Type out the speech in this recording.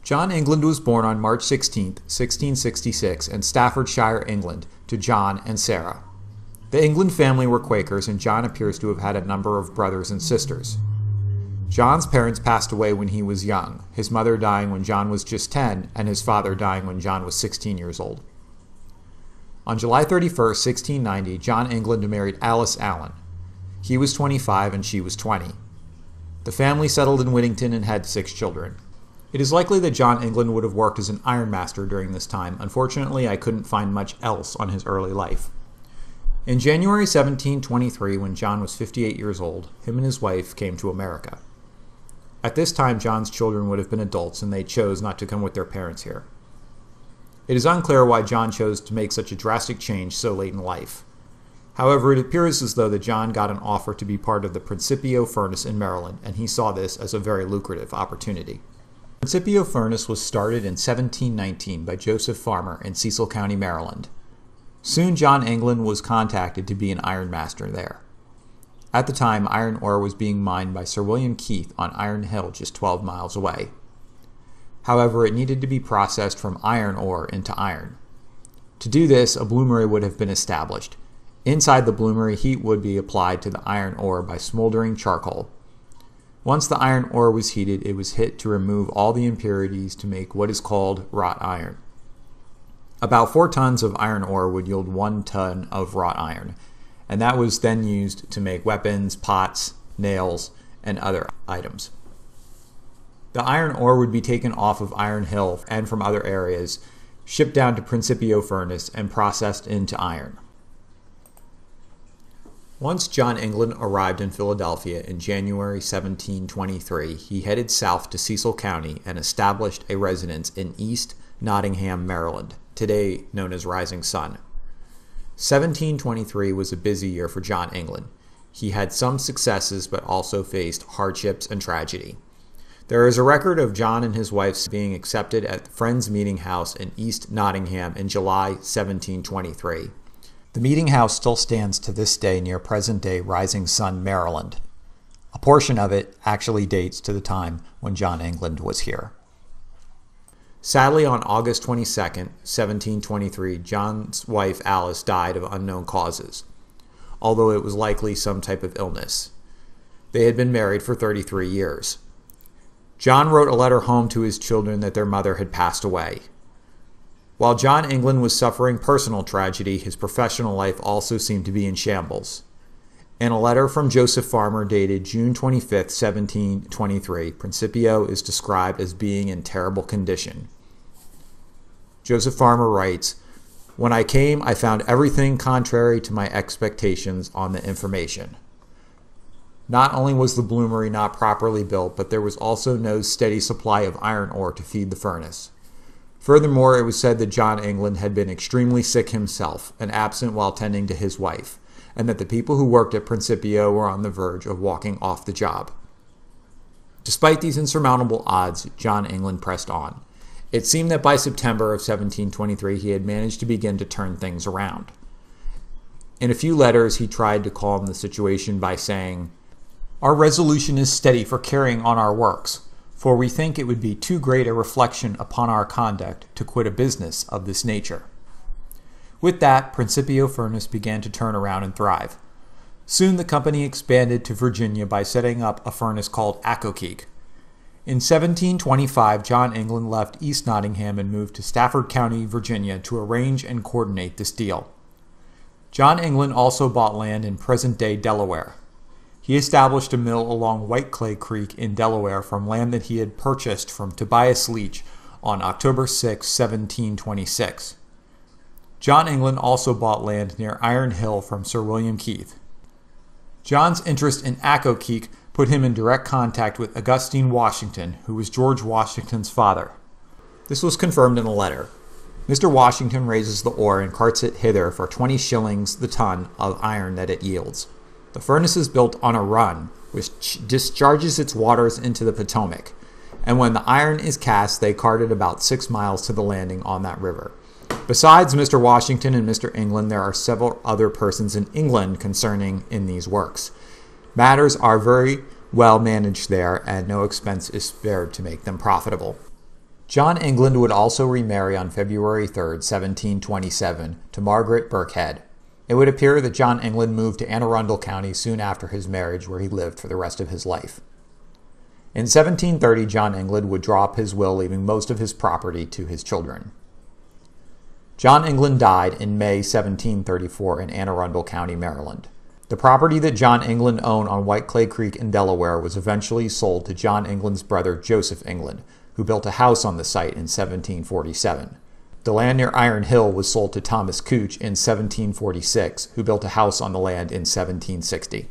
John England was born on March 16, 1666 in Staffordshire, England, to John and Sarah. The England family were Quakers, and John appears to have had a number of brothers and sisters. John's parents passed away when he was young, his mother dying when John was just 10, and his father dying when John was 16 years old. On July 31, 1690, John England married Alice Allen. He was 25 and she was 20. The family settled in Whittington and had 6 children. It is likely that John England would have worked as an ironmaster during this time. Unfortunately, I couldn't find much else on his early life. In January 1723, when John was 58 years old, him and his wife came to America. At this time, John's children would have been adults, and they chose not to come with their parents here. It is unclear why John chose to make such a drastic change so late in life. However, it appears as though that John got an offer to be part of the Principio furnace in Maryland, and he saw this as a very lucrative opportunity. Principio furnace was started in 1719 by Joseph Farmer in Cecil County, Maryland. Soon John England was contacted to be an ironmaster there. At the time, iron ore was being mined by Sir William Keith on Iron Hill just 12 miles away. However, it needed to be processed from iron ore into iron. To do this, a bloomery would have been established. Inside the bloomery, heat would be applied to the iron ore by smoldering charcoal. Once the iron ore was heated, it was hit to remove all the impurities to make what is called wrought iron. About 4 tons of iron ore would yield 1 ton of wrought iron, and that was then used to make weapons, pots, nails, and other items. The iron ore would be taken off of Iron Hill and from other areas, shipped down to Principio furnace, and processed into iron. Once John England arrived in Philadelphia in January 1723, he headed south to Cecil County and established a residence in East Nottingham, Maryland, today known as Rising Sun. 1723 was a busy year for John England. He had some successes but also faced hardships and tragedy. There is a record of John and his wife being accepted at the Friends Meeting House in East Nottingham in July 1723. The meeting house still stands to this day near present-day Rising Sun, Maryland. A portion of it actually dates to the time when John England was here. Sadly, on August 22, 1723, John's wife Alice died of unknown causes, although it was likely some type of illness. They had been married for 33 years. John wrote a letter home to his children that their mother had passed away. While John England was suffering personal tragedy, his professional life also seemed to be in shambles. In a letter from Joseph Farmer dated June 25, 1723, Principio is described as being in terrible condition. Joseph Farmer writes, "When I came, I found everything contrary to my expectations on the information. Not only was the bloomery not properly built, but there was also no steady supply of iron ore to feed the furnace. Furthermore, it was said that John England had been extremely sick himself and absent while tending to his wife, and that the people who worked at Principio were on the verge of walking off the job." Despite these insurmountable odds, John England pressed on. It seemed that by September of 1723 he had managed to begin to turn things around. In a few letters he tried to calm the situation by saying, "Our resolution is steady for carrying on our works, for we think it would be too great a reflection upon our conduct to quit a business of this nature." With that, Principio furnace began to turn around and thrive. Soon the company expanded to Virginia by setting up a furnace called Accokeek. In 1725, John England left East Nottingham and moved to Stafford County, Virginia to arrange and coordinate this deal. John England also bought land in present-day Delaware. He established a mill along White Clay Creek in Delaware from land that he had purchased from Tobias Leach on October 6, 1726. John England also bought land near Iron Hill from Sir William Keith. John's interest in Accokeek put him in direct contact with Augustine Washington, who was George Washington's father. This was confirmed in a letter. Mr. Washington raises the ore and carts it hither for 20 shillings the ton of iron that it yields. The furnace is built on a run, which discharges its waters into the Potomac, and when the iron is cast, they cart it about 6 miles to the landing on that river. Besides Mr. Washington and Mr. England, there are several other persons in England concerning in these works. Matters are very well managed there, and no expense is spared to make them profitable. John England would also remarry on February 3, 1727, to Margaret Birkhead. It would appear that John England moved to Anne Arundel County soon after his marriage, where he lived for the rest of his life. In 1730, John England would draw up his will, leaving most of his property to his children. John England died in May 1734 in Anne Arundel County, Maryland. The property that John England owned on White Clay Creek in Delaware was eventually sold to John England's brother Joseph England, who built a house on the site in 1747. The land near Iron Hill was sold to Thomas Couch in 1746, who built a house on the land in 1760.